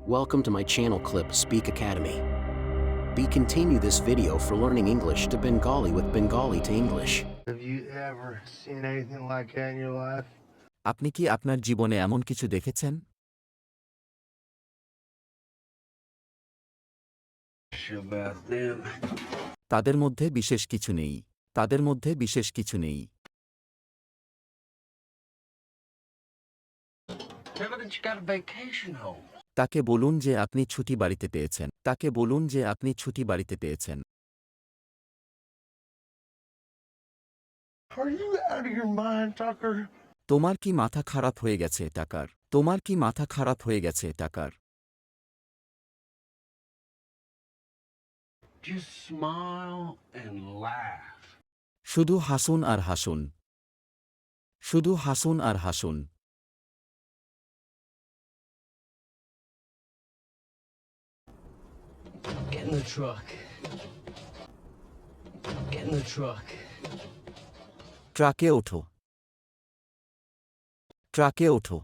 Welcome to my channel Clip Speak Academy. We continue this video for learning English to Bengali with Bengali to English. Have you ever seen anything like that in your life? আপনি কি আপনার জীবনে এমন কিছু দেখেছেন? Sure about them. তাদের মধ্যে বিশেষ কিছু নেই। তাদের মধ্যে বিশেষ কিছু নেই। Tell her that you got a vacation home. তাকে বলুন যে আপনি ছুটি বাড়িতে পেয়েছেন। তাকে বলুন যে আপনি ছুটি বাড়িতে পেয়েছেন। Are you out of your mind, Tucker? তোমার কি মাথা খারাপ হয়ে গেছে, টাকার? তোমার কি মাথা খারাপ হয়ে গেছে, টাকার? Just smile and laugh. শুধু হাসুন আর হাসুন। শুধু হাসুন আর হাসুন। Get in the truck. Get in the truck. ট্রাকে ওঠো। ট্রাকে ওঠো।